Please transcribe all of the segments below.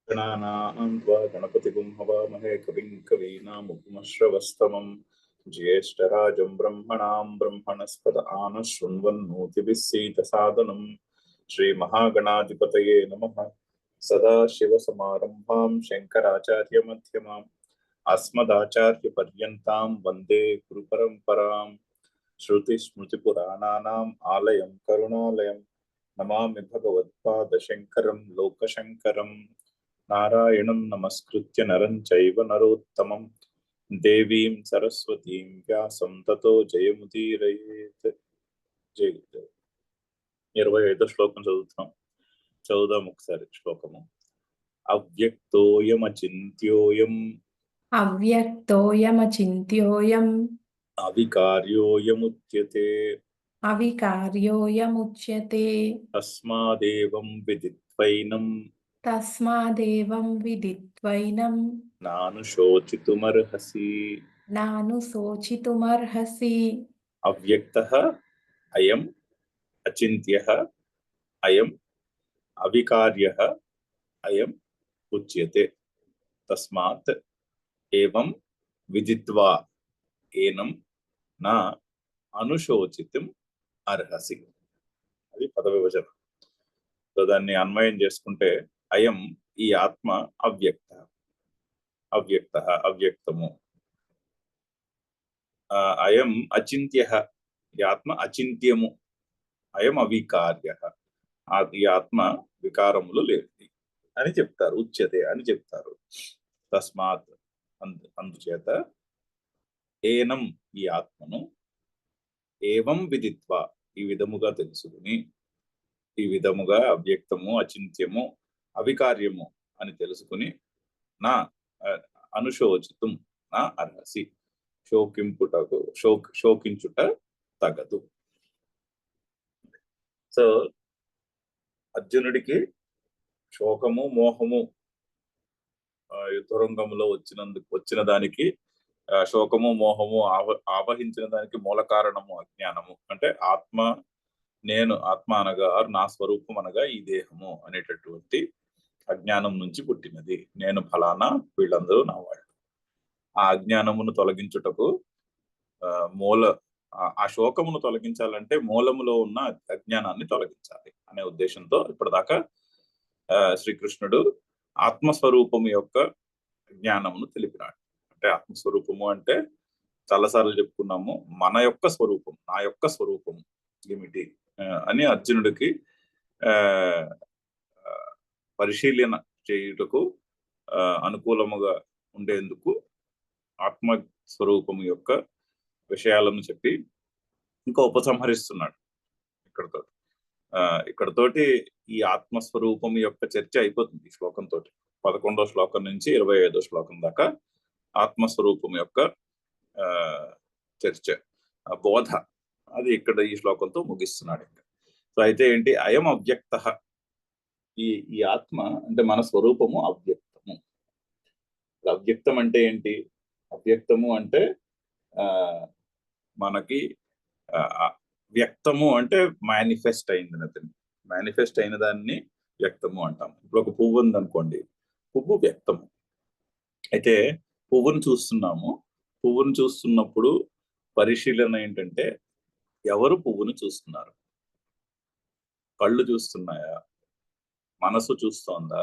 गणानां त्वा गणपतिगुं हवामहे कविं कवीनामुपमश्रवस्तमं ज्येष्ठराजं ब्रह्मणां ब्रह्मणस्पद आनशृण्वन्नोतिभिः सीदसादनं श्रीमहागणाधिपतये नमः। सदाशिवसमारम्भां शङ्कराचार्यमध्यमाम् अस्मदाचार्यपर्यन्तां वन्दे गुरुपरम्परां श्रुतिस्मृतिपुराणानाम् आलयं करुणालयं नमामि भगवत्पादशङ्करं लोकशङ्करं। नारायणं नमस्कृत्य नरं चैव नरोत्तमं देवीं सरस्वतीं व्यासं ततो जयमुदीरयेत्। జై గురుదేవ్. 25వ శ్లోకం చదువుతున్నాం. చదువుదాం ఒకసారి శ్లోకము. అవ్యక్తోయమచింత్యోయం అవ్యక్తోయమచింత్యోయం అవికార్యోయముచ్యతే అవికార్యోయముచ్యతే తస్మాదేవం విదిత్వైనం తస్మాదేవం విదిత్వైనం నానుశోచితుమర్హసి. నానుశోచితుమర్హసి. అవ్యక్తః అయం అచింత్యః అయం అవికార్యః అయం ఉచ్యతే తస్మాత్ ఏవం విదిత్వా ఏనం నా అనుశోచితం అర్హసి. అది పదవిభజన. సో దాన్ని అన్వయం చేసుకుంటే అయం ఈ ఆత్మ అవ్యక్త అవ్యక్త అవ్యక్తము. అయం అచింత్య ఈ ఆత్మ అచింత్యము. అయం అవికార్య ఈ ఆత్మ వికారములు లేనిది అని చెప్తారు. ఉచ్యతే అని చెప్తారు. తస్మాత్ అందుచేత ఏనం ఈ ఆత్మను ఏవం విదిత్వ ఈ విధముగా తెలుసుకుని ఈ విధముగా అవ్యక్తము అచింత్యము అవికార్యము అని తెలుసుకుని నా అనుశోచితం నా అర్హసి శోకించుట తగదు. సో అర్జునుడికి శోకము మోహము యుద్ధరంగంలో వచ్చిన దానికి శోకము మోహము ఆవహించిన దానికి మూల కారణము అజ్ఞానము. అంటే ఆత్మ నేను ఆత్మ అనగా నా స్వరూపం అనగా ఈ దేహము అనేటటువంటి అజ్ఞానం నుంచి పుట్టినది. నేను ఫలానా, వీళ్ళందరూ నా వాళ్ళు. ఆ అజ్ఞానమును తొలగించుటకు ఆ శోకమును తొలగించాలంటే మూలములో ఉన్న అజ్ఞానాన్ని తొలగించాలి అనే ఉద్దేశంతో ఇప్పటిదాకా శ్రీకృష్ణుడు ఆత్మస్వరూపము యొక్క జ్ఞానమును తెలిపినాడు. అంటే ఆత్మస్వరూపము అంటే చాలాసార్లు చెప్పుకున్నాము. మన యొక్క స్వరూపం, నా యొక్క స్వరూపం ఏమిటి అని అర్జునుడికి పరిశీలన చేయుటకు అనుకూలముగా ఉండేందుకు ఆత్మస్వరూపము యొక్క విషయాలను చెప్పి ఇంకా ఉపసంహరిస్తున్నాడు. ఇక్కడతోటి ఈ ఆత్మస్వరూపం యొక్క చర్చ అయిపోతుంది. ఈ శ్లోకంతో 11వ శ్లోకం నుంచి 25వ శ్లోకం దాకా ఆత్మస్వరూపం యొక్క చర్చ బోధ అది ఇక్కడ ఈ శ్లోకంతో ముగిస్తున్నాడు. ఇంకా సో అయితే ఏంటి, అయం అవ్యక్త ఈ ఆత్మ అంటే మన స్వరూపము అవ్యక్తము. అవ్యక్తం అంటే ఏంటి? అవ్యక్తము అంటే మనకి వ్యక్తము అంటే మేనిఫెస్ట్ అయిన దాన్ని వ్యక్తము అంటాం. ఇప్పుడు ఒక పువ్వు ఉందనుకోండి, పువ్వు వ్యక్తము. అయితే పువ్వును చూస్తున్నప్పుడు పరిశీలన ఏంటంటే ఎవరు పువ్వును చూస్తున్నారు? కళ్ళు చూస్తున్నాయా? మనసు చూస్తోందా?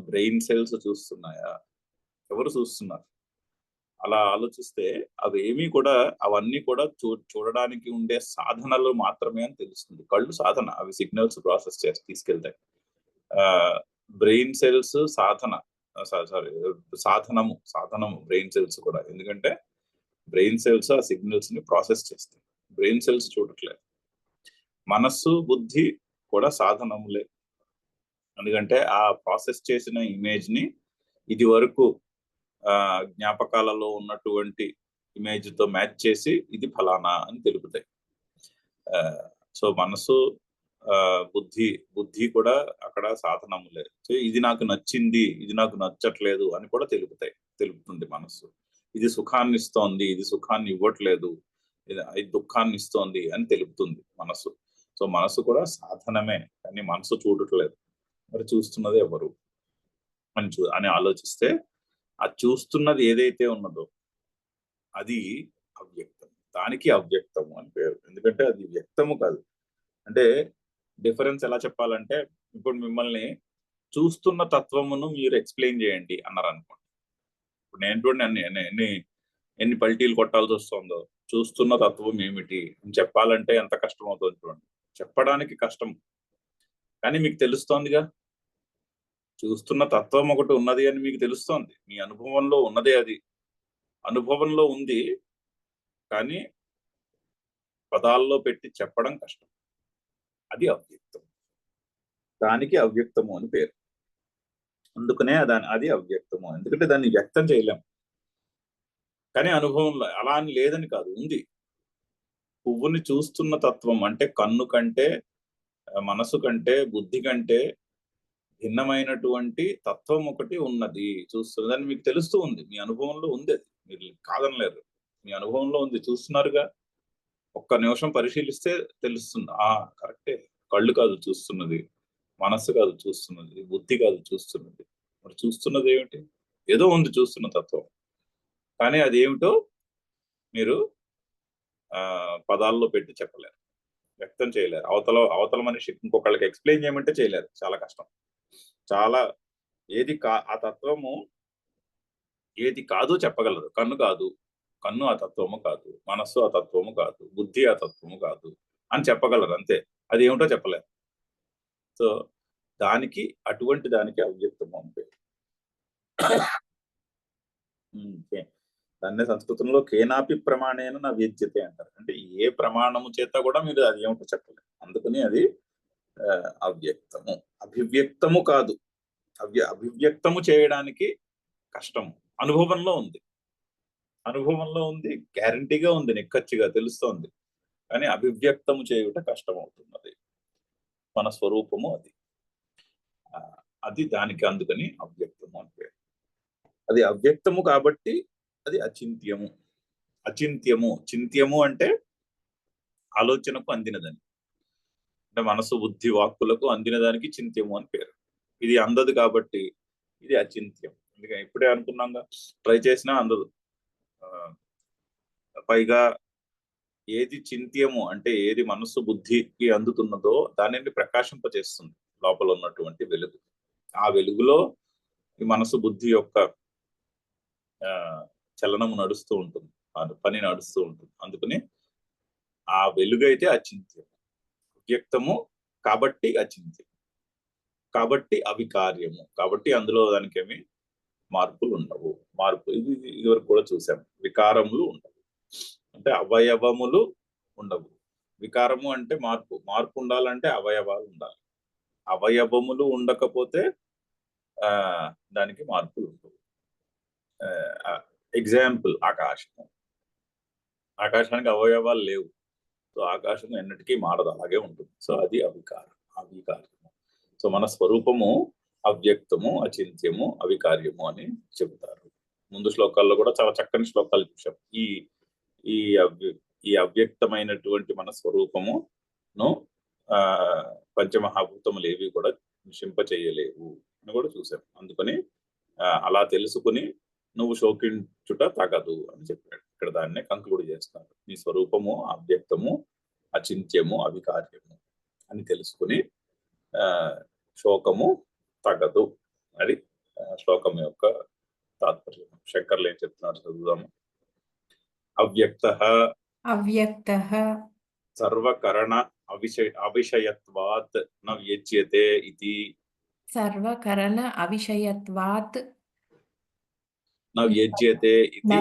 Brain cells చూస్తున్నాయా? ఎవరు చూస్తున్నారు? అలా ఆలోచిస్తే అవన్నీ కూడా చూడడానికి ఉండే సాధనలు మాత్రమే అని తెలుస్తుంది. కళ్ళు సాధన, అవి సిగ్నల్స్ ప్రాసెస్ చేసి తీసుకెళ్తాయి. బ్రెయిన్ సెల్స్ సాధనము బ్రెయిన్ సెల్స్ కూడా. ఎందుకంటే బ్రెయిన్ సెల్స్ ఆ సిగ్నల్స్ ని ప్రాసెస్ చేస్తాయి. బ్రెయిన్ సెల్స్ చూడట్లేదు. మనస్సు బుద్ధి కూడా సాధనములే. ఎందుకంటే ఆ ప్రాసెస్ చేసిన ఇమేజ్ ని ఇది వరకు జ్ఞాపకాలలో ఉన్నటువంటి ఇమేజ్ తో మ్యాచ్ చేసి ఇది ఫలానా అని తెలుపుతాయి. సో మనసు బుద్ధి కూడా అక్కడ సాధనములే. సో ఇది నాకు నచ్చింది, ఇది నాకు నచ్చట్లేదు అని కూడా తెలుపుతుంది మనస్సు. ఇది సుఖాన్ని ఇస్తోంది, ఇది సుఖాన్ని ఇవ్వట్లేదు, ఇది దుఃఖాన్ని ఇస్తోంది అని తెలుపుతుంది మనస్సు. సో మనస్సు కూడా సాధనమే, కానీ మనసు చూడట్లేదు. మరి చూస్తున్నది ఎవరు? అని ఆలోచిస్తే ఆ చూస్తున్నది ఏదైతే ఉన్నదో అది అవ్యక్తం. దానికి అవ్యక్తము అని పేరు. ఎందుకంటే అది వ్యక్తము కాదు. అంటే డిఫరెన్స్ ఎలా చెప్పాలంటే, ఇప్పుడు మిమ్మల్ని చూస్తున్న తత్వమును మీరు ఎక్స్ప్లెయిన్ చేయండి అన్నారు అనుకోండి. ఇప్పుడు నేను చూడండి ఎన్ని పల్టీలు కొట్టాల్సి వస్తుందో, చూస్తున్న తత్వం ఏమిటి అని చెప్పాలంటే ఎంత కష్టం అవుతుంది చూడండి. చెప్పడానికి కష్టం, కానీ మీకు తెలుస్తోందిగా. చూస్తున్న తత్వం ఒకటి ఉన్నది అని మీకు తెలుస్తోంది. మీ అనుభవంలో ఉన్నదే అది. అనుభవంలో ఉంది, కానీ పదాల్లో పెట్టి చెప్పడం కష్టం. అది అవ్యక్తం. దానికి అవ్యక్తము అని పేరు. అందుకనే అది అవ్యక్తము. ఎందుకంటే దాన్ని వ్యక్తం చేయలేం. కానీ అనుభవంలో అలా అని లేదని కాదు, ఉంది. పువ్వుని చూస్తున్న తత్వం అంటే కన్ను కంటే, మనసు కంటే, బుద్ధి కంటే భిన్నమైనటువంటి తత్వం ఒకటి ఉన్నది. చూస్తున్నదని మీకు తెలుస్తూ ఉంది. మీ అనుభవంలో ఉంది. అది మీరు కాదనలేరు. మీ అనుభవంలో ఉంది, చూస్తున్నారుగా. ఒక్క నిమిషం పరిశీలిస్తే తెలుస్తుంది. కరెక్టే, కళ్ళు కాదు చూస్తున్నది, మనస్సు కాదు చూస్తున్నది, బుద్ధి కాదు చూస్తున్నది. మరి చూస్తున్నది ఏమిటి? ఏదో ఉంది చూస్తున్న తత్వం, కానీ అది ఏమిటో మీరు పదాల్లో పెట్టి చెప్పలేరు, వ్యక్తం చేయలేరు. అవతల మనిషి ఇంకొకళ్ళకి ఎక్స్ప్లెయిన్ చేయమంటే చేయలేరు. చాలా కష్టం. చాలా ఆ తత్వము ఏది కాదో చెప్పగలరు. కన్ను కాదు, కన్ను ఆ తత్వము కాదు, మనస్సు ఆ తత్వము కాదు, బుద్ధి ఆ తత్వము కాదు అని చెప్పగలరు, అంతే. అది ఏమిటో చెప్పలేరు. సో అటువంటి దానికి అవ్యక్తము అని పేరు. దాన్నే సంస్కృతంలో కేనాపి ప్రమాణేన నా వేద్యతే అంటారు. అంటే ఏ ప్రమాణము చేత కూడా మీరు అది ఏమిటో చెప్పలేరు. అందుకని అది అవ్యక్తము. అభివ్యక్తము కాదు. అభివ్యక్తము చేయడానికి కష్టము. అనుభవంలో ఉంది, గ్యారంటీగా ఉంది, నిక్కచ్చిగా తెలుస్తోంది. కానీ అభివ్యక్తము చేయుట కష్టం అవుతున్నది. మన స్వరూపము అది దానికి అందుకని అవ్యక్తము అని పేరు. అది అవ్యక్తము కాబట్టి అది అచింత్యము. చింత్యము అంటే ఆలోచనకు అందినదని, అంటే మనసు, బుద్ధి, వాక్కులకు అందిన దానికి చింత్యము అని పేరు. ఇది అందదు కాబట్టి ఇది అచింత్యం. అందుకని ఇప్పుడే అనుకున్నాగా, ట్రై చేసినా అందదు. పైగా ఏది చింత్యము అంటే ఏది మనస్సు బుద్ధికి అందుతున్నదో దానిని ప్రకాశింపజేస్తుంది లోపల ఉన్నటువంటి వెలుగు. ఆ వెలుగులో ఈ మనసు బుద్ధి యొక్క చలనము నడుస్తూ ఉంటుంది, పని నడుస్తూ ఉంటుంది. అందుకని ఆ వెలుగైతే అచింత్యం. అవ్యక్తము కాబట్టి అచింత్యం, కాబట్టి అవికార్యము, కాబట్టి అందులో దానికేమి మార్పులు ఉండవు. ఇదివరకు కూడా చూసాం. వికారములు ఉండవు, అంటే అవయవములు ఉండవు. వికారము అంటే మార్పు ఉండాలంటే అవయవాలు ఉండాలి. అవయవములు ఉండకపోతే దానికి మార్పులు ఉండవు. ఎగ్జాంపుల్ ఆకాశానికి అవయవాలు లేవు. సో ఆకాశం ఎన్నటికీ మారదు, అలాగే ఉంటుంది. సో అది అవికారము. సో మన స్వరూపము అవ్యక్తము, అచింత్యము, అవికార్యము అని చెబుతారు. ముందు శ్లోకాల్లో కూడా చాలా చక్కని శ్లోకాలు చూసాం. ఈ అవ్యక్తమైనటువంటి మన స్వరూపమును పంచమహాభూతములు ఏవి కూడా నశింపచేయలేవు అని కూడా చూసాం. అందుకని అలా తెలుసుకుని నువ్వు శోకించుట తగదు అని చెప్పాడు. ఇక్కడ దాన్నే కంక్లూడ్ చేస్తున్నారు. నీ స్వరూపము అవ్యక్తము, అచింత్యము, అవికార్యము అని తెలుసుకుని శోకము తగదు. అది శ్లోకం యొక్క తాత్పర్యం. శంకర్లు ఏం చెప్తున్నారు చదువుదాము. అవ్యక్తః సర్వకరణ అవిషయత్వాత్ న వ్యజ్యతే ఇతి. సర్వకరణ అవిషయత్వాత్ న వ్యజ్యతే ఇతి.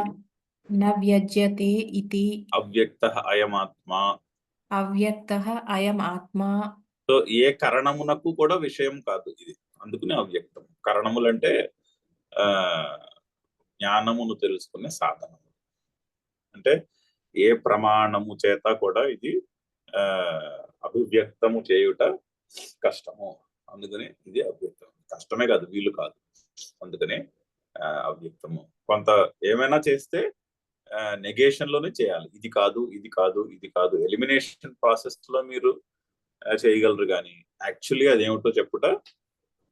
న వ్యజ్యతే ఇతి. అవ్యక్తః అయమాత్మా. అవ్యక్తః అయం ఆత్మా. సో ఏ కరణమునకు కూడా విషయం కాదు ఇది. అందుకని అవ్యక్తం. కరణములంటే జ్ఞానమును తెలుసుకునే సాధనము. అంటే ఏ ప్రమాణము చేత కూడా ఇది అభివ్యక్తము చేయుట కష్టము. అందుకని ఇది అవ్యక్తం. కష్టమే కాదు, వీలు కాదు. అందుకనే అవ్యక్తము. కొంత ఏమైనా చేస్తే నెగేషన్ లోనే చేయాలి. ఇది కాదు, ఇది కాదు, ఇది కాదు. ఎలిమినేషన్ ప్రాసెస్ లో మీరు చేయగలరు, కానీ యాక్చువల్లీ అదేమిటో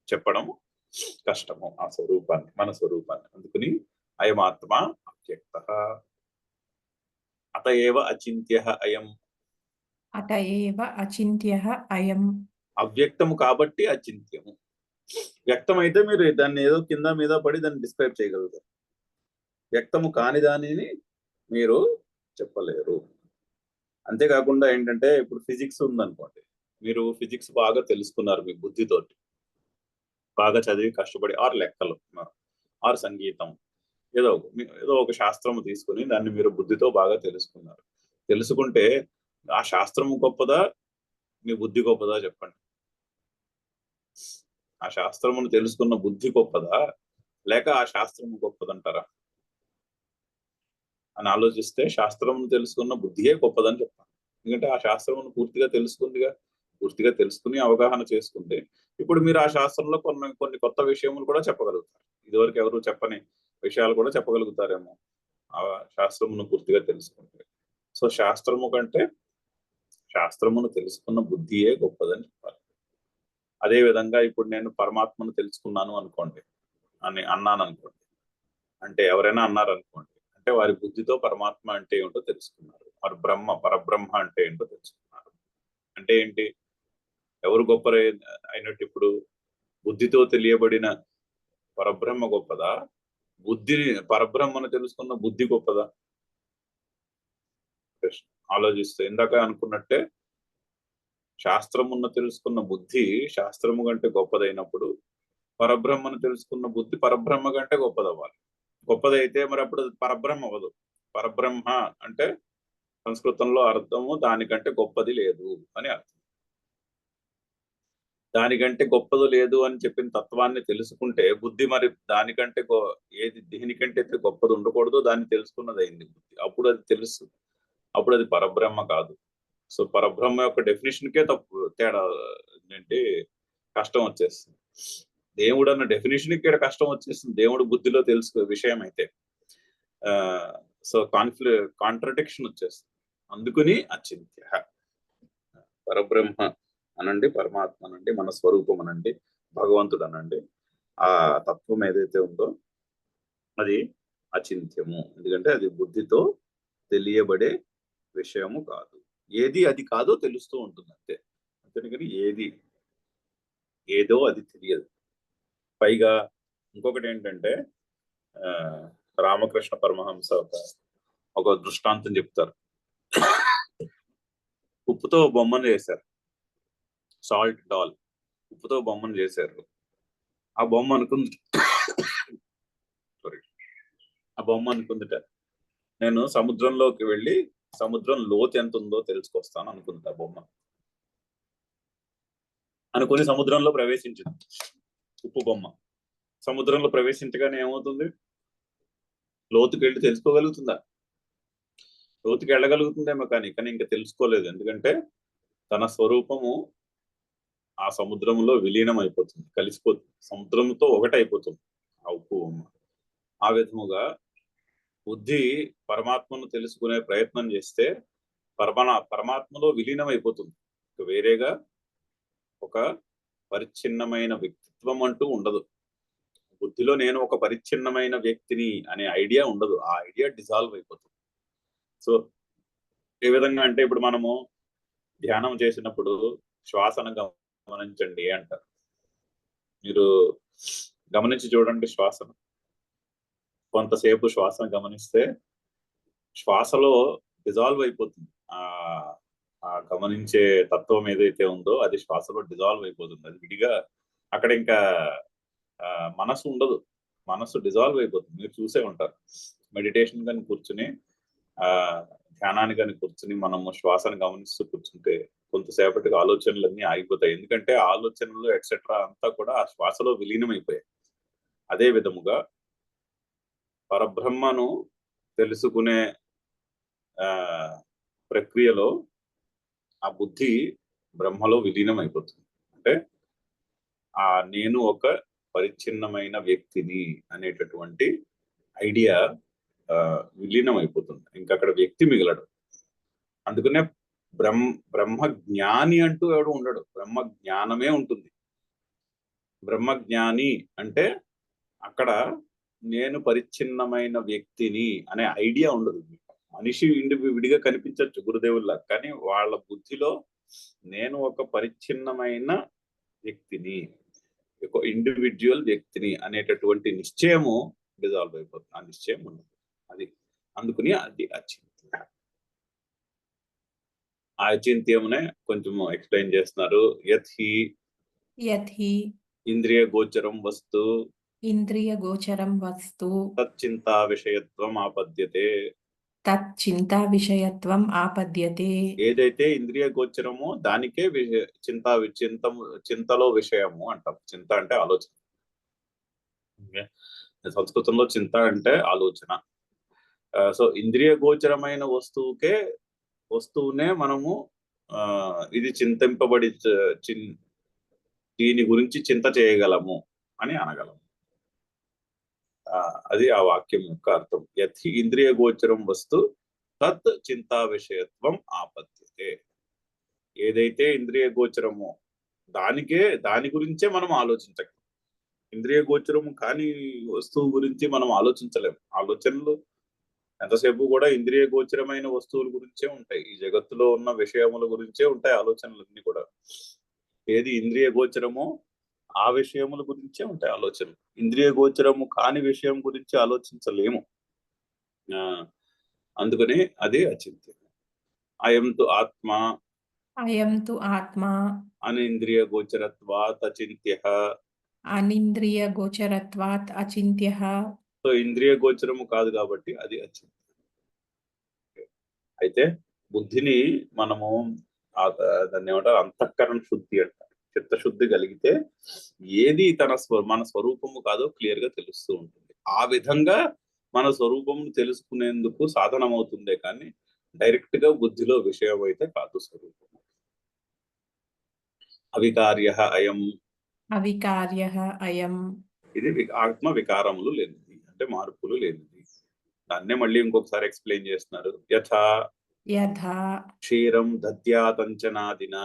చెప్పడం కష్టము ఆ స్వరూపాన్ని, మన స్వరూపాన్ని. అందుకని అయమాత్మ అవ్యక్త. అత ఏవ అచింత్య అయం. అత ఏవ అచింత్యః అయం. అవ్యక్తము కాబట్టి అచింత్యము. వ్యక్తం అయితే మీరు దాన్ని ఏదో కింద మీద పడి దాన్ని డిస్క్రైబ్ చేయగలుగుతారు. వ్యక్తము కాని దానిని మీరు చెప్పలేరు. అంతేకాకుండా ఏంటంటే ఇప్పుడు ఫిజిక్స్ ఉందనుకోండి, మీరు ఫిజిక్స్ బాగా తెలుసుకున్నారు మీ బుద్ధితోటి, బాగా చదివి కష్టపడి, ఆర్ లెక్కలు, ఆర్ సంగీతం, ఏదో ఒక శాస్త్రము తీసుకుని దాన్ని మీరు బుద్ధితో బాగా తెలుసుకున్నారు. తెలుసుకుంటే ఆ శాస్త్రము గొప్పదా, మీ బుద్ధి గొప్పదా చెప్పండి. ఆ శాస్త్రమును తెలుసుకున్న బుద్ధి గొప్పదా, లేక ఆ శాస్త్రము గొప్పదంటారా అని ఆలోచిస్తే శాస్త్రమును తెలుసుకున్న బుద్ధియే గొప్పదని చెప్తాను. ఎందుకంటే ఆ శాస్త్రమును పూర్తిగా తెలుసుకుని అవగాహన చేసుకుంటే ఇప్పుడు మీరు ఆ శాస్త్రంలో కొన్ని కొత్త విషయములు కూడా చెప్పగలుగుతారు. ఇదివరకు ఎవరు చెప్పని విషయాలు కూడా చెప్పగలుగుతారేమో ఆ శాస్త్రమును పూర్తిగా తెలుసుకుంటే. సో శాస్త్రమును తెలుసుకున్న బుద్ధియే గొప్పదని చెప్పాలి. అదే విధంగా ఇప్పుడు నేను పరమాత్మను తెలుసుకున్నాను అనుకోండి అన్నాను అనుకోండి, అంటే ఎవరైనా అన్నారనుకోండి, అంటే వారి బుద్ధితో పరమాత్మ అంటే ఏంటో తెలుసుకున్నారు, మరి పరబ్రహ్మ అంటే ఏంటో తెలుసుకున్నారు. అంటే ఏంటి, ఎవరు గొప్ప అయినట్టు ఇప్పుడు బుద్ధితో తెలియబడిన పరబ్రహ్మ గొప్పదా, పరబ్రహ్మను తెలుసుకున్న బుద్ధి గొప్పదా? ఆలోచిస్తే ఇందాక అనుకున్నట్టే శాస్త్రమున్న తెలుసుకున్న బుద్ధి శాస్త్రము కంటే గొప్పదైనప్పుడు పరబ్రహ్మను తెలుసుకున్న బుద్ధి పరబ్రహ్మ కంటే గొప్పదవ్వాలి. గొప్పదైతే మరి అప్పుడు పరబ్రహ్మ అవ్వదు. పరబ్రహ్మ అంటే సంస్కృతంలో అర్థము దానికంటే గొప్పది లేదు అని అర్థం. దానికంటే గొప్పది లేదు అని చెప్పిన తత్వాన్ని తెలుసుకుంటే బుద్ధి మరి దానికంటే దేనికంటే అయితే గొప్పది ఉండకూడదో దాన్ని తెలుసుకున్నది అయింది బుద్ధి. అప్పుడు అది పరబ్రహ్మ కాదు. సో పరబ్రహ్మ యొక్క డెఫినేషన్కే తేడా ఏంటి, కష్టం వచ్చేస్తుంది. దేవుడు అన్న డెఫినేషన్ ఇక్కడ కష్టం వచ్చేస్తుంది దేవుడు బుద్ధిలో తెలుసుకో విషయం అయితే. సో కాంట్రడిక్షన్ వచ్చేస్తుంది. అందుకని అచింత్య. పరబ్రహ్మ అనండి, పరమాత్మ అనండి, మన స్వరూపం అనండి, భగవంతుడు అనండి, ఆ తత్వం ఏదైతే ఉందో అది అచింత్యము. ఎందుకంటే అది బుద్ధితో తెలియబడే విషయము కాదు. ఏది అది కాదో తెలుస్తూ ఉంటుంది అంతే. అందుకని ఏదో అది తెలియదు. పైగా ఇంకొకటి ఏంటంటే రామకృష్ణ పరమహంస ఒక దృష్టాంతం చెప్తారు. ఉప్పుతో బొమ్మను చేశారు, సాల్ట్ డాల్, ఉప్పుతో బొమ్మను చేశారు. ఆ బొమ్మ అనుకుందిట నేను సముద్రంలోకి వెళ్ళి సముద్రం లోతు ఎంత ఉందో తెలుసుకొస్తాను అనుకుంది ఆ బొమ్మ. అనుకుని సముద్రంలో ప్రవేశించింది ఉప్పు బొమ్మ. సముద్రంలో ప్రవేశించగానే ఏమవుతుంది, లోతుకి వెళ్ళి తెలుసుకోగలుగుతుందా? లోతుకి వెళ్ళగలుగుతుందేమో కానీ ఇంకా తెలుసుకోలేదు. ఎందుకంటే తన స్వరూపము ఆ సముద్రంలో విలీనం అయిపోతుంది, కలిసిపోతుంది, సముద్రంతో ఒకటైపోతుంది ఆ ఉప్పు బొమ్మ. ఆ విధముగా బుద్ధి పరమాత్మను తెలుసుకునే ప్రయత్నం చేస్తే పరమాత్మలో విలీనం అయిపోతుంది. వేరేగా ఒక పరిచ్ఛిన్నమైన వ్యక్తిత్వం అంటూ ఉండదు. బుద్ధిలో నేను ఒక పరిచ్ఛిన్నమైన వ్యక్తిని అనే ఐడియా ఉండదు. ఆ ఐడియా డిజాల్వ్ అయిపోతుంది. సో ఏ విధంగా అంటే ఇప్పుడు మనము ధ్యానం చేసినప్పుడు శ్వాసను గమనించండి అంటారు. మీరు గమనించి చూడండి శ్వాసను. కొంతసేపు శ్వాసను గమనిస్తే శ్వాసలో డిజాల్వ్ అయిపోతుంది. ఆ గమనించే తత్వం ఏదైతే ఉందో అది శ్వాసలో డిజాల్వ్ అయిపోతుంది. అది విడిగా అక్కడ ఇంకా మనసు ఉండదు, మనసు డిజాల్వ్ అయిపోతుంది. మీరు చూసే ఉంటారు, మెడిటేషన్ కానీ కూర్చుని ధ్యానాన్ని కానీ కూర్చుని మనము శ్వాసను గమనిస్తూ కూర్చుంటే కొంతసేపటికి ఆలోచనలన్నీ ఆగిపోతాయి. ఎందుకంటే ఆలోచనలు ఎక్సెట్రా అంతా కూడా ఆ శ్వాసలో విలీనం అయిపోయాయి. అదే విధముగా పరబ్రహ్మను తెలుసుకునే ప్రక్రియలో ఆ బుద్ధి బ్రహ్మలో విలీనం అయిపోతుంది. అంటే నేను ఒక పరిచ్ఛిన్నమైన వ్యక్తిని అనేటటువంటి ఐడియా విలీనం అయిపోతుంది. ఇంకా అక్కడ వ్యక్తి మిగలడు. అందుకనే బ్రహ్మ జ్ఞాని అంటూ ఎవడు ఉండడు, బ్రహ్మ జ్ఞానమే ఉంటుంది. బ్రహ్మజ్ఞాని అంటే అక్కడ నేను పరిచ్ఛిన్నమైన వ్యక్తిని అనే ఐడియా ఉండదు. మనిషి విడిగా కనిపించవచ్చు గురుదేవుల్లా, కానీ వాళ్ళ బుద్ధిలో నేను ఒక పరిచ్ఛిన్నమైన వ్యక్తిని, ఒక ఇండివిజువల్ వ్యక్తిని అనేటటువంటి నిశ్చయము డిజాల్వ్ అయిపోతుంది. ఆ నిశ్చయం ఉండదు. అది అందుకుని అది అచింత్య. ఆ అచింత్యమునే కొంచెం ఎక్స్ప్లెయిన్ చేస్తున్నారు. యథి ఇంద్రియ గోచరం వస్తు ఇంద్రియ గోచరం వస్తు తచ్చింతా విషయత్వం ఆపద్యతే. తచ్చింతా విషయత్వం ఆపద్యతే. ఏదైతే ఇంద్రియ గోచరమో దానికే చింతలో విషయము అంటాం. చింత అంటే ఆలోచన. సంస్కృతంలో చింత అంటే ఆలోచన. సో ఇంద్రియ గోచరమైన వస్తువునే మనము ఇది చింతింపబడి దీని గురించి చింత చేయగలము అని అనగలము. అది ఆ వాక్యం యొక్క అర్థం. యథి ఇంద్రియ గోచరం వస్తు తత్ చింతా విషయత్వం ఆపద్యతే. ఏదైతే ఇంద్రియ గోచరమో దాని గురించే మనం ఆలోచించగలం. ఇంద్రియ గోచరము కాని వస్తువు గురించి మనం ఆలోచించలేము. ఆలోచనలు ఎంతసేపు కూడా ఇంద్రియ గోచరమైన వస్తువుల గురించే ఉంటాయి. ఈ జగత్తులో ఉన్న విషయముల గురించే ఉంటాయి ఆలోచనలన్నీ కూడా. ఏది ఇంద్రియ గోచరమో ఆ విషయముల గురించే ఉంటాయి ఆలోచనలు. ఇంద్రియ గోచరము కాని విషయం గురించి ఆలోచించలేము. అందుకని అది అచింత్యం. అయం తు ఆత్మ అనింద్రియ గోచరత్వాత్ అచింత్యః. అనింద్రియ గోచరత్వాత్ అచింత్యః. సో ఇంద్రియ గోచరము కాదు కాబట్టి అది అచింత్యం. అయితే బుద్ధిని మనము దాన్ని ఏమంటారు, అంతఃకరణ శుద్ధి అంటారు. చిత్తశుద్ధి కలిగితే ఏది మన స్వరూపము కాదో క్లియర్ గా తెలుస్తూ ఉంటుంది. ఆ విధంగా మన స్వరూపము తెలుసుకునేందుకు సాధనమవుతుందే కానీ డైరెక్ట్ గా బుద్ధిలో విషయం అయితే కాదు స్వరూపము. అవికార్యః అయం. ఇది ఆత్మ వికారములు లేనిది, అంటే మార్పులు లేనిది. దాన్నే మళ్ళీ ఇంకొకసారి ఎక్స్ప్లెయిన్ చేస్తున్నారు. యథా క్షీరం దద్యాతంచనాదినా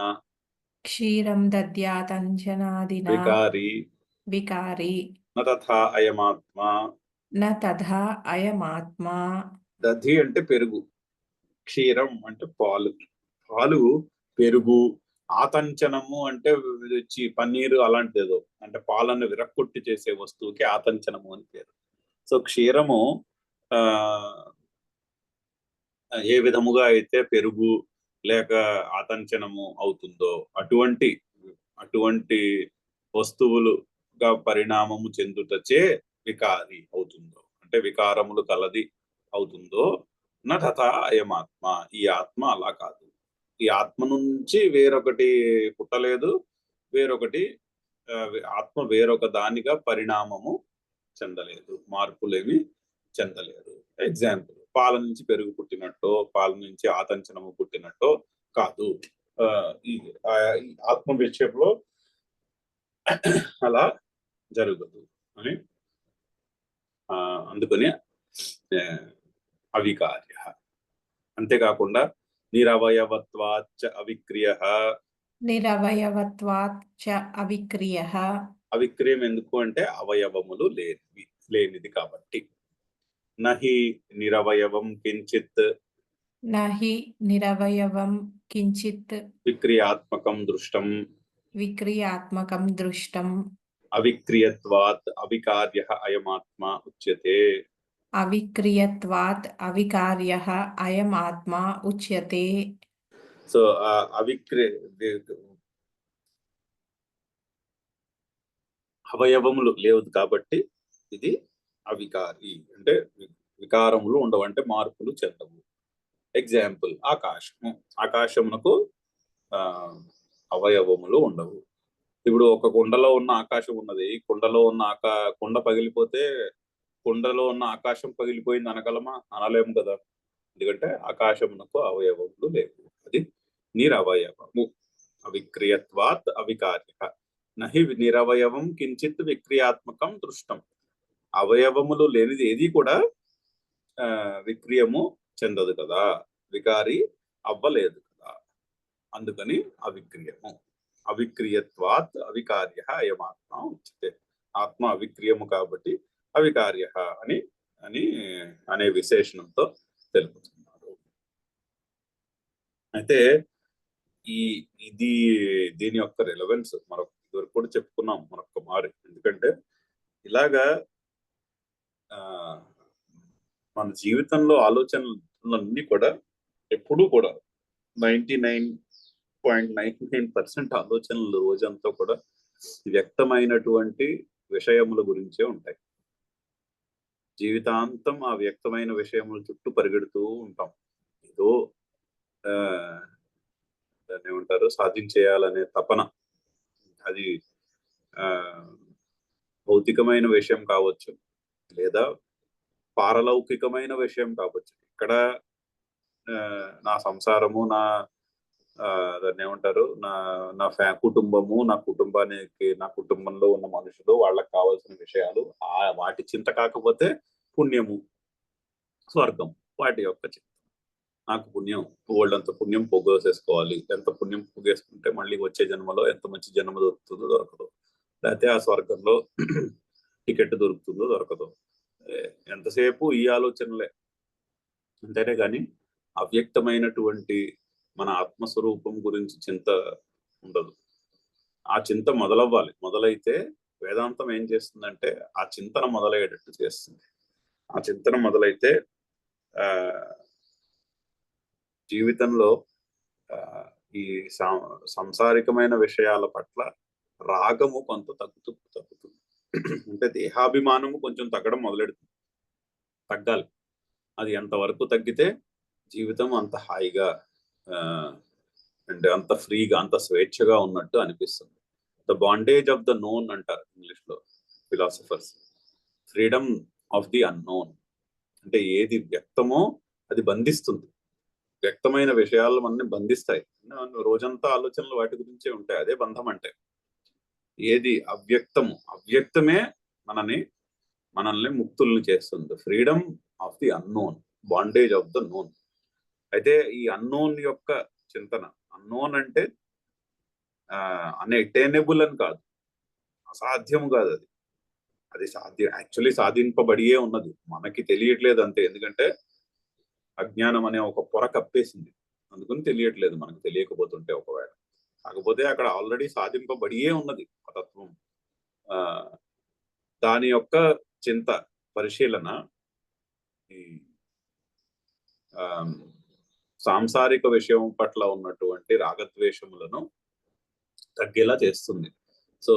వికారి న తథా అయమాత్మా. దధి అంటే పెరుగు, క్షీరం అంటే పాలు పెరుగు, ఆతంచనము అంటే పన్నీరు అలాంటిది ఏదో, అంటే పాలను విరక్కొట్టి చేసే వస్తువుకి ఆతంచనము అని పేరు. సో క్షీరము ఏ విధముగా అయితే పెరుగు లేక ఆతంచనము అవుతుందో అటువంటి వస్తువులుగా పరిణామము చెందుటచే వికారి అవుతుందో, అంటే వికారములు కలది అవుతుందో, న తథా అయమాత్మ. ఈ ఆత్మ అలా కాదు. ఈ ఆత్మ నుంచి వేరొకటి పుట్టలేదు, ఆత్మ వేరొక దానిగా పరిణామము చెందలేదు, మార్పులేవి చెందలేదు. ఎగ్జాంపుల్, పాల నుంచి పెరుగు పుట్టినట్టో పాల నుంచి ఆతంచనము పుట్టినట్టో కాదు. ఈ ఆత్మ విషయంలో అలా జరగదు అని. అందుకని అవికార్య. అంతేకాకుండా నిరవయవత్వాచ్చ అవిక్రియ. అవిక్రియం ఎందుకు అంటే అవయవములు లేనిది కాబట్టి. నహి నిరవయవం కించిత్ విక్రియాత్మకం దృష్టం. అవిక్రియత్వాత్ అవికార్యః అయమాత్మా ఉచ్యతే. సో అవయవములు లేవు కాబట్టి ఇది అవికారి, అంటే వికారములు ఉండవు, అంటే మార్పులు చెందవు. ఎగ్జాంపుల్, ఆకాశమునకు అవయవములు ఉండవు. ఇప్పుడు ఒక కుండలో ఉన్న ఆకాశం ఉన్నది, కుండ పగిలిపోతే కుండలో ఉన్న ఆకాశం పగిలిపోయింది అనగలమా? అనలేము కదా, ఎందుకంటే ఆకాశమునకు అవయవములు లేవు. అది నిరవయవము. అవిక్రియత్వాత్ అవికార్య. నహి నిరవయవం కించిత్ విక్రియాత్మకం దృష్టం. అవయవములు లేనిది ఏది కూడా విక్రియము చెందదు కదా, వికారి అవ్వలేదు కదా, అందుకని అవిక్రియము. అవిక్రియత్వాత్ అవికార్య అయమాత్మ ఉచ్యతే. ఆత్మ అవిక్రియము కాబట్టి అవికార్య అని అని అనే విశేషణంతో తెలుపుతున్నారు. అయితే ఇది దీని యొక్క రిలవెన్స్ మరొక ఇదివరకు కూడా చెప్పుకున్నాం మరొక మారి. ఎందుకంటే ఇలాగా మన జీవితంలో ఆలోచనలన్నీ కూడా ఎప్పుడూ కూడా 99.99% ఆలోచనలు రోజంతా కూడా వ్యక్తమైనటువంటి విషయముల గురించే ఉంటాయి. జీవితాంతం ఆ వ్యక్తమైన విషయముల చుట్టూ పరిగెడుతూ ఉంటాం. ఏదో దాన్ని ఏమంటారు, సాధించేయాలనే తపన. అది భౌతికమైన విషయం కావచ్చు, లేదా పారలౌకికమైన విషయం కావచ్చు. ఇక్కడ నా సంసారము, దాన్ని ఏమంటారు, నా కుటుంబము, నా కుటుంబంలో ఉన్న మనుషులు, వాళ్ళకి కావాల్సిన విషయాలు, వాటి చింత కాకపోతే పుణ్యము, స్వర్గం, వాటి యొక్క చింత. నాకు పుణ్యం, వాళ్ళంత పుణ్యం పొగేసేసుకోవాలి. ఎంత పుణ్యం పొగేసుకుంటే మళ్ళీ వచ్చే జన్మలో ఎంత మంచి జన్మ దొరుకుతుందో దొరకదు, లేకపోతే ఆ స్వర్గంలో టికెట్ దొరుకుతుందో దొరకదు. ఎంతసేపు ఈ ఆలోచనలే. అంతేనే కానీ అవ్యక్తమైనటువంటి మన ఆత్మస్వరూపం గురించి చింత ఉండదు. ఆ చింత మొదలవ్వాలి. మొదలైతే వేదాంతం ఏం చేస్తుందంటే ఆ చింతన మొదలయ్యేటట్టు చేస్తుంది. ఆ చింతన మొదలైతే జీవితంలో ఈ సంసారికమైన విషయాల పట్ల రాగము కొంత తగ్గుతుంది. అంటే దేహాభిమానము కొంచెం తగ్గడం మొదలెడుతుంది. తగ్గాలి. అది ఎంతవరకు తగ్గితే జీవితం అంత హాయిగా, అంటే అంత ఫ్రీగా, అంత స్వేచ్ఛగా ఉన్నట్టు అనిపిస్తుంది. The bondage of the known అంటారు ఇంగ్లీష్ లో philosophers. Freedom of the unknown. అంటే ఏది వ్యక్తమో అది బంధిస్తుంది. వ్యక్తమైన విషయాలు మనల్ని బంధిస్తాయి. రోజంతా ఆలోచనలు వాటి గురించే ఉంటాయి. అదే బంధం అంటే. ఏది అవ్యక్తమే మనల్ని ముక్తుల్ని చేస్తుంది. Freedom of the unknown, bondage of the known. అయితే ఈ అన్నోన్ యొక్క చింతన, అన్నోన్ అంటే అన్అటైనబుల్ అని కాదు, అసాధ్యం కాదు. అది యాక్చువల్లీ సాధింపబడియే ఉన్నది, మనకి తెలియట్లేదు అంతే. ఎందుకంటే అజ్ఞానం అనే ఒక పొర కప్పేసింది, అందుకని తెలియట్లేదు మనకు. తెలియకపోతుంటే ఒకవేళ, కాకపోతే అక్కడ ఆల్రెడీ సాధింపబడియే ఉన్నది ఆ తత్వం. దాని యొక్క చింత, పరిశీలన ఈ సాంసారిక విషయం పట్ల ఉన్నటువంటి రాగద్వేషములను తగ్గేలా చేస్తుంది. సో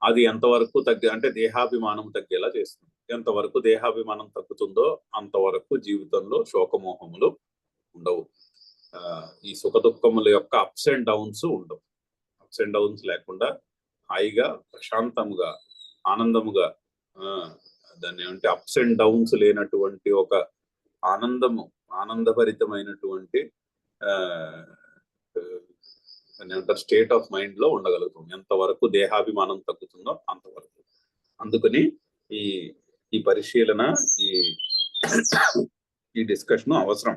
అది ఎంతవరకు అంటే దేహాభిమానం తగ్గేలా చేస్తుంది. ఎంతవరకు దేహాభిమానం తగ్గుతుందో అంతవరకు జీవితంలో శోకమోహములు ఉండవు. ఈ సుఖ దుఃఖముల యొక్క అప్స్ అండ్ డౌన్స్ ఉండవు. అప్స్ అండ్ డౌన్స్ లేకుండా హాయిగా, ప్రశాంతముగా, ఆనందముగా, దాన్ని ఏమంటే అప్స్ అండ్ డౌన్స్ లేనటువంటి ఒక ఆనందభరితమైనటువంటి స్టేట్ ఆఫ్ మైండ్ లో ఉండగలుగుతాం ఎంతవరకు దేహాభిమానం తగ్గుతుందో అంతవరకు. అందుకని ఈ పరిశీలన, ఈ డిస్కషన్ అవసరం.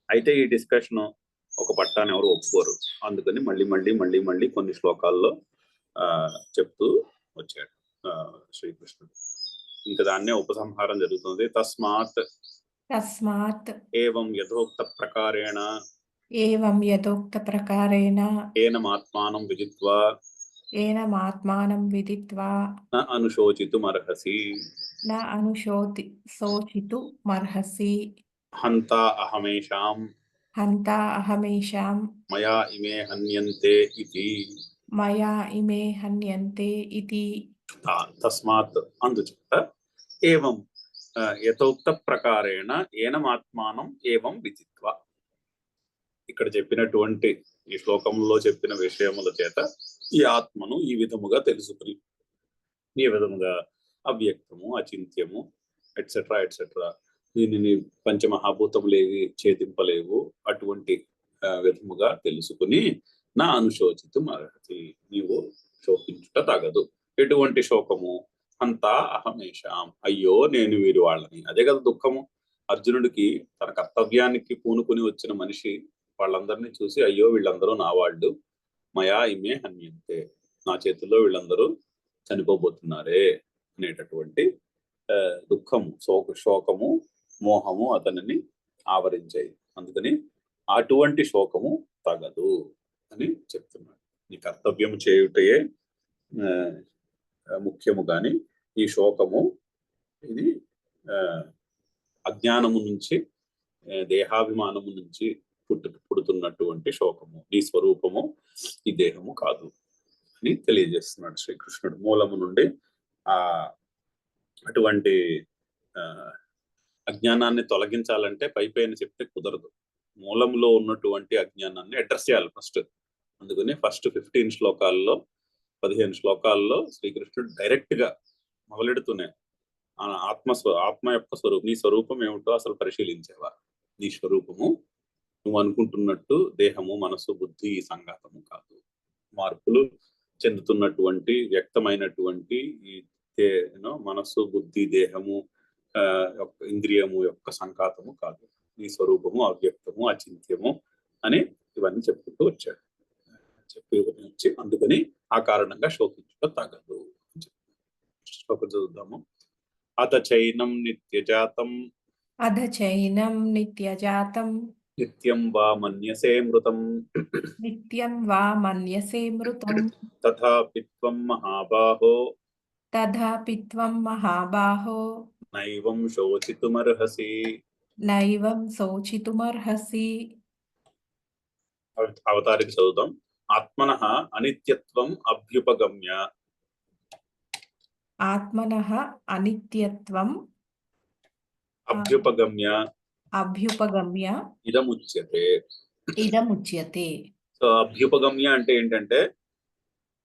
అయితే ఈ డిస్కషన్ ఒక పట్టాన్ని ఎవరు ఒప్పుకోరు. అందుకని మళ్ళీ కొన్ని శ్లోకాల్లో చెప్తూ వచ్చాడు శ్రీకృష్ణుడు. ఇంకా దాన్నే ఉపసంహారం జరుగుతుంది. తస్మాత్ ఏవం యథోక్త ప్రకారేణ ఏనమాత్మానం విదిత్వా న అనుశోచితుమర్హసి హంతా అహమేషాం మయా ఇమే హన్యంతే ఇతి. తస్మాత్ అందుచేత ఏవం యథోక్త ప్రకారేణ ఏనమాత్మానం ఏవం విదిత్వా, ఇక్కడ చెప్పినటువంటి ఈ శ్లోకంలో చెప్పిన విషయముల చేత ఈ ఆత్మను ఈ విధముగా తెలుసుకుని, ఈ విధముగా అవ్యక్తము, అచింత్యము, ఎట్సెట్రా ఎట్సెట్రా, దీనిని పంచమహాభూతములేవి ఛేదింపలేవు, అటువంటి విధముగా తెలుసుకుని నా అనుశోచితం అర్హతి, నీవు శోకించుట తగదు. ఎటువంటి శోకము? అంతా అహమేషాం, అయ్యో నేను వీరి వాళ్ళని. అదే కదా దుఃఖము. అర్జునుడికి తన కర్తవ్యానికి పూనుకుని వచ్చిన మనిషి వాళ్ళందరినీ చూసి అయ్యో వీళ్ళందరూ నా వాళ్ళు, మయా ఇమే హన్యంతే, నా చేతుల్లో వీళ్ళందరూ చనిపోబోతున్నారే అనేటటువంటి దుఃఖము, శోకము, మోహము అతనిని ఆవరించాయి. అందుకని అటువంటి శోకము తగదు అని చెప్తున్నాడు. నీ కర్తవ్యము చేయుటయే ముఖ్యము గాని ఈ శోకము ఇది అజ్ఞానము నుంచి, దేహాభిమానము నుంచి పుడుతున్నటువంటి శోకము. నీ స్వరూపము ఈ దేహము కాదు అని తెలియజేస్తున్నాడు శ్రీకృష్ణుడు. మూలము నుండి అటువంటి అజ్ఞానాన్ని తొలగించాలంటే పైపైన చెప్తే కుదరదు. మూలంలో ఉన్నటువంటి అజ్ఞానాన్ని అడ్రస్ చేయాలి ఫస్ట్. అందుకని ఫస్ట్ 15 శ్లోకాల్లో 15 శ్లోకాల్లో శ్రీకృష్ణుడు డైరెక్ట్ గా మొదలెడుతూనే ఆత్మ యొక్క స్వరూపం, నీ స్వరూపం ఏమిటో అసలు పరిశీలించేవా? నీ స్వరూపము నువ్వు అనుకుంటున్నట్టు దేహము, మనసు, బుద్ధి ఈ సంఘాతము కాదు. మార్పులు చెందుతున్నటువంటి వ్యక్తమైనటువంటి ఈ మనస్సు, బుద్ధి, దేహము, ఇంద్రియము యొక్క సంఘాతము కాదు. నీ స్వరూపము అవ్యక్తము, అచింత్యము అని ఇవన్నీ చెప్పుకుంటూ వచ్చాడు. వచ్చి అందుకని ఆ కారణంగా శోకించుకో తగదు. శ్లోకం చదువుదాము. అథ చైనం నిత్యజాతం నిత్యం వా మన్యసే మృతం తథాపి త్వం మహాబాహో నైవం శోచితుమర్హసి. అవతారికి చదువుదాం. ఆత్మనః అనిత్యత్వం అభ్యుపగమ్య అభ్యుపగమ్య ఇదముచ్యతే. సో అభ్యుపగమ్య అంటే ఏంటంటే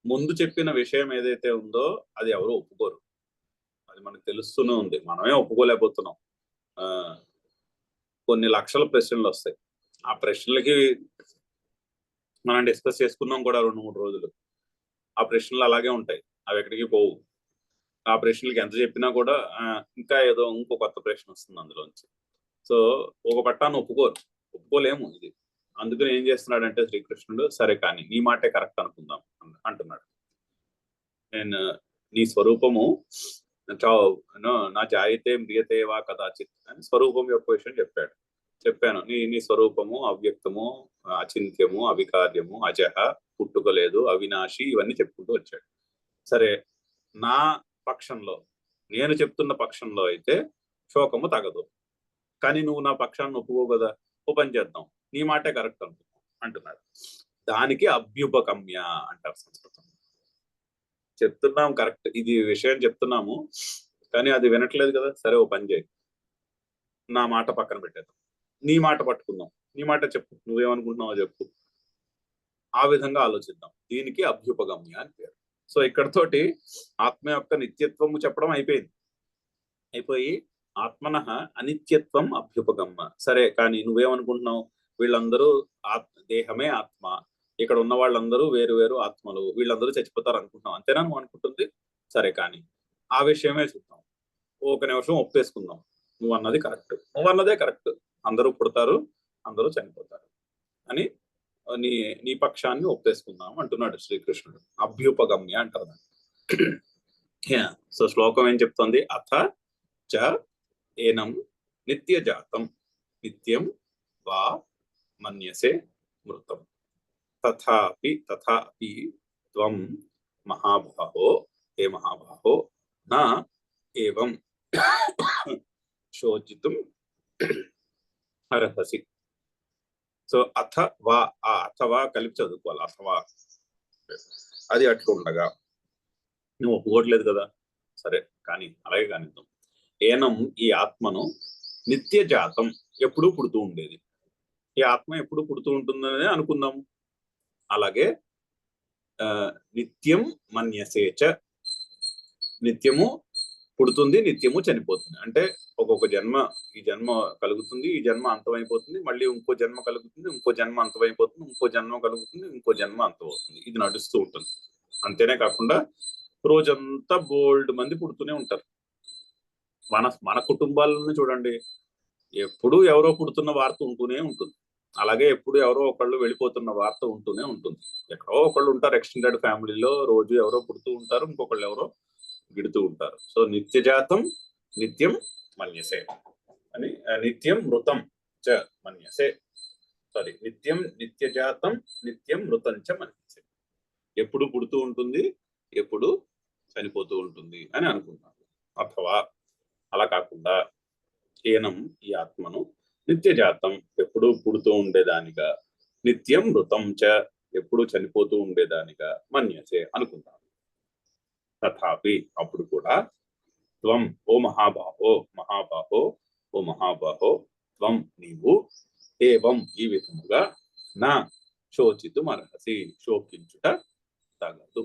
ముందు చెప్పిన విషయం ఏదైతే ఉందో అది ఎవరు ఒప్పుకోరు. అది మనకు తెలుస్తూనే ఉంది, మనమే ఒప్పుకోలేకపోతున్నాం. కొన్ని లక్షల ప్రశ్నలు వస్తాయి. ఆ ప్రశ్నలకి మనం డిస్కస్ చేసుకున్నాం కూడా 2-3 రోజులు. ఆ ప్రశ్నలు అలాగే ఉంటాయి, అవి ఎక్కడికి పోవు. ఆ ప్రశ్నలకి ఎంత చెప్పినా కూడా ఇంకా ఏదో ఇంకో కొత్త ప్రశ్న వస్తుంది అందులోంచి. సో ఒక పట్టాన్ని ఒప్పుకోలేము ఇది. అందుకని ఏం చేస్తున్నాడంటే శ్రీకృష్ణుడు, సరే కానీ నీ మాటే కరెక్ట్ అనుకుందాం అంటున్నాడు. నేను నీ స్వరూపము నా జాయితే మ్రియతే వా కదాచిత్ అని స్వరూపం యొక్క విషయం చెప్పాను. నీ స్వరూపము అవ్యక్తము, అచింత్యము, అవికార్యము, అజహ, పుట్టుకలేదు, అవినాశి, ఇవన్నీ చెప్పుకుంటూ వచ్చాడు. సరే, నా పక్షంలో, నేను చెప్తున్న పక్షంలో అయితే శోకము తగదు. కానీ నువ్వు నా పక్షాన్ని ఒప్పుకో కదా, ఓ పని చేద్దాం, నీ మాటే కరెక్ట్ అంటున్నాడు. దానికి అభ్యుపగమ్య అంటారు సంస్కృతం. చెప్తున్నాం కరెక్ట్, ఇది విషయం చెప్తున్నాము, కానీ అది వినట్లేదు కదా. సరే ఓ పని చేయి, నా మాట పక్కన పెట్టేద్దాం, నీ మాట పట్టుకుందాం, నీ మాట చెప్పు, నువ్వేమనుకుంటున్నావో చెప్పు, ఆ విధంగా ఆలోచిద్దాం. దీనికి అభ్యుపగమ్య అని పేరు. సో ఇక్కడతోటి ఆత్మ యొక్క నిత్యత్వము చెప్పడం అయిపోయి ఆత్మనః అనిత్యత్వం అభ్యుపగమ్య. సరే కానీ నువ్వేమనుకుంటున్నావు, వీళ్ళందరూ దేహమే ఆత్మ, ఇక్కడ ఉన్న వాళ్ళందరూ వేరు వేరు ఆత్మలు, వీళ్ళందరూ చచ్చిపోతారు అనుకుంటున్నాం, అంతేనా నువ్వు అనుకుంటుంది? సరే కానీ ఆ విషయమే చూద్దాం, ఒక నిమిషం ఒప్పేసుకుందాం, నువ్వు అన్నది కరెక్ట్, నువ్వు అన్నదే కరెక్ట్, అందరూ పుడతారు, అందరూ చనిపోతారు అని నీ పక్షాన్ని ఒప్పేసుకుందాం అంటున్నాడు శ్రీకృష్ణుడు. అభ్యుపగమ్య అంటారు. సో శ్లోకం ఏం చెప్తుంది? అథ చ ఏనం నిత్యజాతం నిత్యం వా మన్యసే మృతం తథాపి త్వం మహాబాహో, హే మహాబాహో, నా ఏవం శోచితుం అర్హసి. సో అథవా, ఆ అథవా కలిపి చదువుకోవాలి. అథవా అది అట్లుండగా నువ్వు ఒప్పుకోవట్లేదు కదా, సరే కానీ అలాగే కానిద్దాం. ఏనం, ఈ ఆత్మను నిత్యజాతం, ఎప్పుడూ పుడుతూ ఉండేది, ఈ ఆత్మ ఎప్పుడు పుడుతూ ఉంటుందని అనుకుందాం. అలాగే నిత్యం మన్యసేచ, నిత్యము పుడుతుంది, నిత్యము చనిపోతుంది. అంటే ఒక్కొక్క జన్మ, ఈ జన్మ కలుగుతుంది, ఈ జన్మ అంతమైపోతుంది, మళ్ళీ ఇంకో జన్మ కలుగుతుంది, ఇంకో జన్మ అంతమైపోతుంది, ఇంకో జన్మ కలుగుతుంది, ఇంకో జన్మ అంతమవుతుంది. ఇది నడుస్తూ ఉంటుంది. అంతేనే కాకుండా రోజంతా బోల్డ్ మంది పుడుతూనే ఉంటారు. మన కుటుంబాలను చూడండి, ఎప్పుడు ఎవరో పుడుతున్న వార్త ఉంటూనే ఉంటుంది. అలాగే ఎప్పుడు ఎవరో ఒకళ్ళు వెళ్ళిపోతున్న వార్త ఉంటూనే ఉంటుంది. ఎక్కడో ఒకళ్ళు ఉంటారు ఎక్స్టెండెడ్ ఫ్యామిలీలో, రోజు ఎవరో పుడుతూ ఉంటారు, ఇంకొకళ్ళు ఎవరో గిడుతూ ఉంటారు. సో నిత్యజాతం నిత్యం మన్యసే అని, నిత్యం మృతం చ మన్యసే, సారీ, నిత్యం నిత్యజాతం నిత్యం మృతం చ మన్యసే. ఎప్పుడు పుడుతూ ఉంటుంది, ఎప్పుడు చనిపోతూ ఉంటుంది అని అనుకుంటాను. అథవా అలా కాకుండా ఏనం ఈ ఆత్మను నిత్యజాతం ఎప్పుడు పుడుతూ ఉండేదానిగా, నిత్యం మృతం చ ఎప్పుడు చనిపోతూ ఉండేదానిగా మన్యసే అనుకుంటాను. తథాపి అప్పుడు కూడా త్వం ఓ మహాబాహో మహాబాహో ఓ మహాబాహో త్వం నీవు ఏవం ఈ విధముగా నా శోచితు అర్హసి శోకించుట తగదు.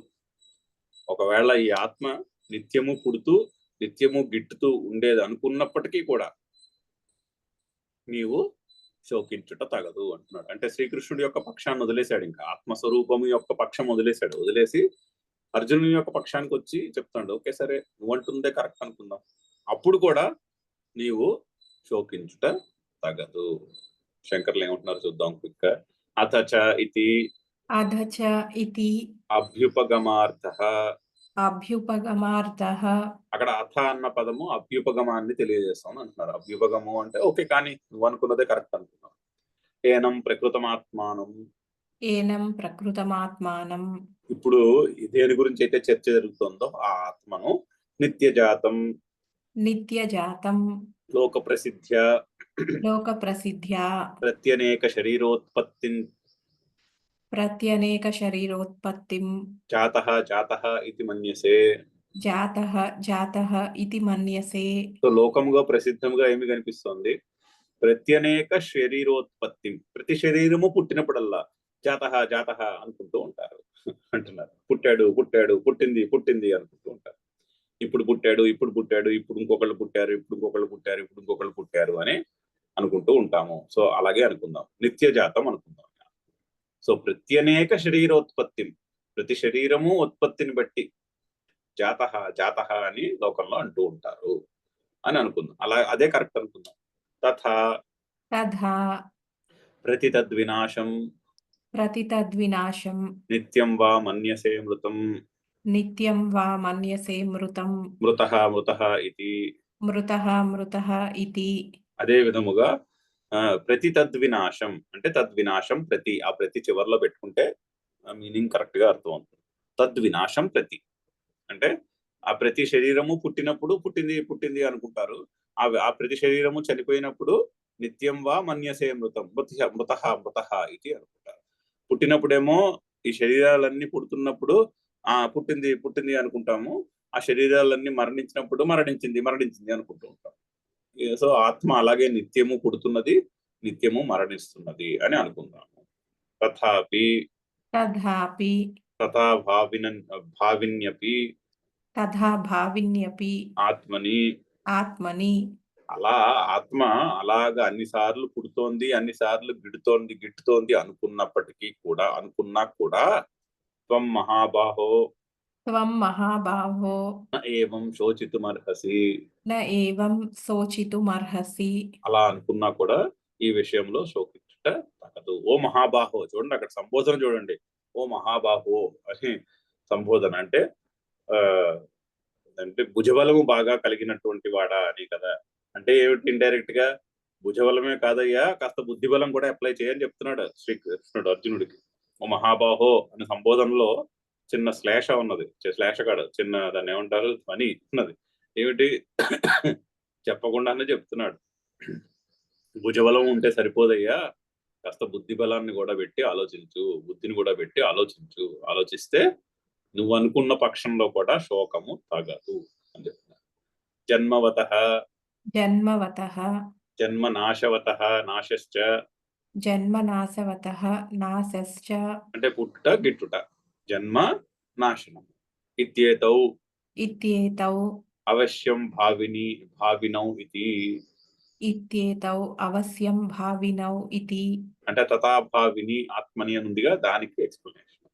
ఒకవేళ ఈ ఆత్మ నిత్యము పుడుతూ నిత్యము గిట్టుతూ ఉండేది అనుకున్నప్పటికీ కూడా నీవు శోకించుట తగదు అంటున్నాడు. అంటే శ్రీకృష్ణుడి యొక్క పక్షాన్ని వదిలేశాడు, ఇంకా ఆత్మస్వరూపము యొక్క పక్షం వదిలేశాడు. వదిలేసి అర్జునుని యొక్క పక్షానికి వచ్చి చెప్తాడు, ఓకే సరే నువ్వు అంటుందే కరెక్ట్ అనుకుందాం, అప్పుడు కూడా నీవు శోకించుట తగదు. శంకర్లు ఏమంటున్నారు చూద్దాం క్విక్ గా. అథచ ఇతి అధచ ఇతి అభ్యుపగమార్థః. అభ్యుపగమార్థః. అక్కడ అథ అన్న పదము అభ్యుపగమాన్ని తెలియజేస్తాం అంటున్నారు. అభ్యుపగము అంటే ఓకే, కానీ నువ్వు అనుకున్నదే కరెక్ట్ అనుకున్నావు. ఏనం ప్రకృతమాత్మానం. ఏనం ప్రకృతమాత్మానం. ఇప్పుడు దేని గురించి అయితే చర్చ జరుగుతుందో ఆ ఆత్మను నిత్యజాతం నిత్యజాతం లోక ప్రసిద్ధ్య లోక ప్రసిద్ధ్యా ప్రత్యనేక శరీరోత్పత్తి ప్రత్యనేక శరీరోత్పత్తిం జాతః జాతః ఇది మన్యసే. జాతః జాతః ఇతి మన్యసే. సో లోకముగా ప్రసిద్ధముగా ఏమి కనిపిస్తోంది? ప్రత్యనేక శరీరోత్పత్తి, ప్రతి శరీరము పుట్టినప్పుడల్లా జాతః జాతః అనుకుంటూ ఉంటారు అంటున్నారు. పుట్టాడు పుట్టాడు పుట్టింది పుట్టింది అనుకుంటూ ఉంటారు. ఇప్పుడు పుట్టాడు ఇప్పుడు పుట్టాడు ఇప్పుడు ఇంకొకళ్ళు పుట్టారు ఇప్పుడు ఇంకొకళ్ళు పుట్టారు ఇప్పుడు ఇంకొకళ్ళు పుట్టారు అని అనుకుంటూ ఉంటాము. సో అలాగే అనుకుందాం, నిత్యజాతం అనుకుందాం. సో ప్రత్యనేక శరీరోత్పత్తి, ప్రతి శరీరము ఉత్పత్తిని బట్టి జాతః జాతః అని లోకంలో అంటూ ఉంటారు అని అనుకుందాం. అలా అదే కరెక్ట్ అనుకుందాం. తథా తథా ప్రతి తద్వినాశం ప్రతి తద్వినాశం నిత్యం వా మన్యసే మృతం. నిత్యం వా మన్యసే మృతం. మృతః మృతః ఇది. మృతః మృతః ఇతి. అదే విధముగా ప్రతి తద్వినాశం అంటే తద్వినాశం ప్రతి, ఆ ప్రతి చివర్లో పెట్టుకుంటే మీనింగ్ కరెక్ట్ గా అర్థం అవుతుంది. తద్వినాశం ప్రతి అంటే ఆ ప్రతి శరీరము పుట్టినప్పుడు పుట్టింది పుట్టింది అనుకుంటారు, ఆ ప్రతి శరీరము చనిపోయినప్పుడు నిత్యం వా మన్యసే మృతం మృతః మృతః ఇది అనుకుంటారు. పుట్టినప్పుడేమో ఈ శరీరాలన్నీ పుడుతున్నప్పుడు పుట్టింది పుట్టింది అనుకుంటాము, ఆ శరీరాలన్నీ మరణించినప్పుడు మరణించింది మరణించింది అనుకుంటూ ఉంటాం. సో ఆత్మ అలాగే నిత్యము పుడుతున్నది నిత్యము మరణిస్తున్నది అని అనుకుంటాము. తథాపి తథాపి తథా భావిన్యపి తథా భావిన్యపి ఆత్మని. ఆత్మని అలా ఆత్మ అలాగా అన్నిసార్లు పుడుతోంది అన్నిసార్లు గిట్టుతోంది అనుకున్నప్పటికీ కూడా, అనుకున్నా కూడా త్వం మహాబాహో త్వం మహాబాహో న ఏవం శోచితుమర్హసి. న ఏవం శోచితుమర్హసి. అలా అనుకున్నా కూడా ఈ విషయంలో శోకించుట తగదు. ఓ మహాబాహో, చూడండి అక్కడ సంబోధన చూడండి, ఓ మహాబాహో అని సంబోధన అంటే అంటే భుజబలము బాగా కలిగినటువంటి వాడా అని కదా. అంటే ఏమిటి? ఇండైరెక్ట్ గా భుజబలమే కాదయ్యా, కాస్త బుద్ధిబలం కూడా అప్లై చేయని చెప్తున్నాడు శ్రీకృష్ణుడు అర్జునుడికి. ఓ మహాబాహో అనే సంబోధనలో చిన్న శ్లేష ఉన్నది, శ్లేష కాదు, చిన్న దాన్ని ఏమంటారు ధ్వని ఉన్నది. ఏమిటి? చెప్పకుండానే చెప్తున్నాడు, భుజబలం ఉంటే సరిపోదయ్యా, కాస్త బుద్ధి బలాన్ని కూడా పెట్టి ఆలోచించు, బుద్ధిని కూడా పెట్టి ఆలోచించు, ఆలోచిస్తే నువ్వు అనుకున్న పక్షంలో కూడా శోకము తగదు అని చెప్తున్నారు. జన్మవతః జన్మవతః జన్మనాశవతః నాశశ్చ. జన్మనాశవతః నాశశ్చ అంటే పుట్టుట గిట్టుట, జన్మ నాశనం. ఇత్యేతౌ ఇత్యేతౌ అవశ్యం భావినౌ ఇది. ఇత్యేతౌ అవశ్యం భావినౌ ఇతి. అంటే తథాభావిని ఆత్మని అని ఉందిగా, దానికి ఎక్స్ప్లెనేషన్.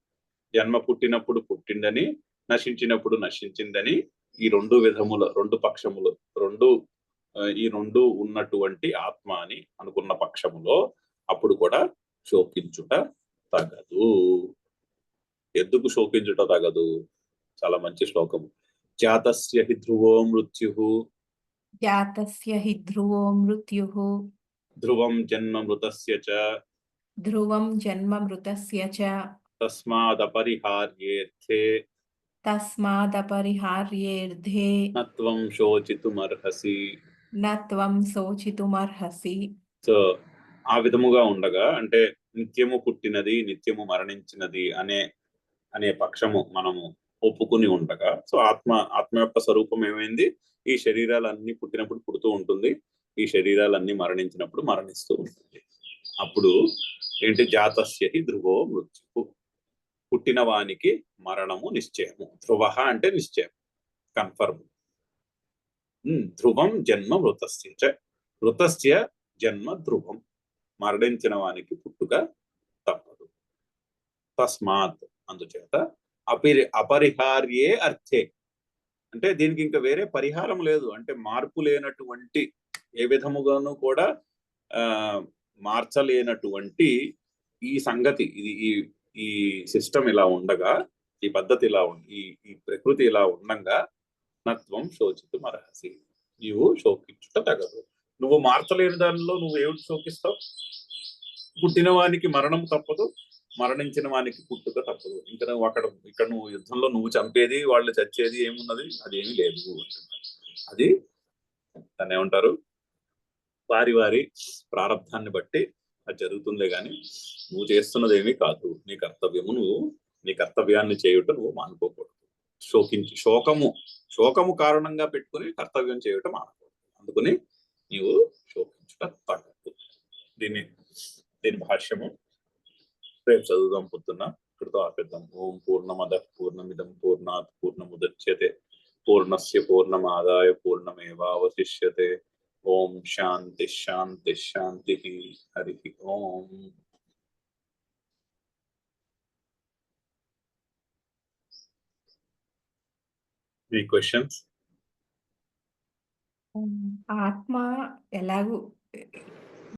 జన్మ పుట్టినప్పుడు పుట్టిందని, నశించినప్పుడు నశించిందని, ఈ రెండు విధముల రెండు పక్షములు ఈ రెండు ఉన్నటువంటి ఆత్మ అని అనుకున్న పక్షములో అప్పుడు కూడా శోకించుట తగదు. ఎందుకు శోకించుట తగదు? చాలా మంచి శ్లోకము. జాతస్య హి ధ్రువో మృత్యు జాతస్య హి ధ్రువో మృత్యుః ధ్రువం జన్మ మృతస్య చ ధ్రువం జన్మ మృతస్య చ తస్మాదపరిహార్యేర్థే తస్మాదపరిహార్యేర్థే నత్వం శోచితుమర్హసి. న త్వం శోచితుమర్హసి. సో ఆ విధముగా ఉండగా, అంటే నిత్యము పుట్టినది నిత్యము మరణించినది అనే పక్షము మనము ఒప్పుకుని ఉండగా, సో ఆత్మ యొక్క స్వరూపం ఏమైంది? ఈ శరీరాలన్నీ పుట్టినప్పుడు పుడుతూ ఉంటుంది, ఈ శరీరాలన్నీ మరణించినప్పుడు మరణిస్తూ ఉంటుంది. అప్పుడు ఏంటి? జాతస్య హి ధ్రువో మృత్యు, పుట్టిన వానికి మరణము నిశ్చయము. ధ్రువ అంటే నిశ్చయం, కన్ఫర్మ్. ధ్రువం జన్మ మృతస్య చ, మృతస్య జన్మ ధ్రువం, మరణించిన వానికి పుట్టుక తప్పదు. తస్మాత్, అందుచేత అపరిహార్యే అర్థే, అంటే దీనికి ఇంకా వేరే పరిహారం లేదు, అంటే మార్పు లేనటువంటి, ఏ విధముగాను కూడా మార్చలేనటువంటి ఈ సంగతి, ఇది ఈ సిస్టమ్ ఇలా ఉండగా, ఈ పద్ధతి ఇలా ఈ ప్రకృతి ఇలా ఉండగా, నత్వం శోచితుమర్హసి, నీవు శోకించుట తగదు. నువ్వు మార్చలేని దానిలో నువ్వు ఏమిటి శోకిస్తావు? పుట్టిన వానికి మరణం తప్పదు, మరణించిన వానికి పుట్టుక తప్పదు. ఇంకా నువ్వు ఇక్కడ నువ్వు యుద్ధంలో నువ్వు చంపేది, వాళ్ళు చచ్చేది ఏమున్నది? అదేమీ లేదు. అది దాన్ని ఏమంటారు? వారి ప్రారంధాన్ని బట్టి అది జరుగుతుందే గాని నువ్వు చేస్తున్నది ఏమీ కాదు. నీ కర్తవ్యాన్ని చేయుట నువ్వు మానుకోకూడదు. శోకము కారణంగా పెట్టుకుని కర్తవ్యం చేయుట మానుకోకూడదు. అందుకని నీవు శోకించుట తగ్గదు. దీని భాష్యము రేపు చదువుదాం పొద్దున్న. ఇక్కడితో ఆపేద్దాం. ఓం పూర్ణమద పూర్ణమిదం పూర్ణాత్ పూర్ణముదచ్యతే పూర్ణస్య పూర్ణమాదాయ పూర్ణమేవావశిష్యతే. ఓం శాంతి శాంతి శాంతి. హరి ఓం. మీ క్వశ్చన్స్? ఆత్మ ఎలాగూ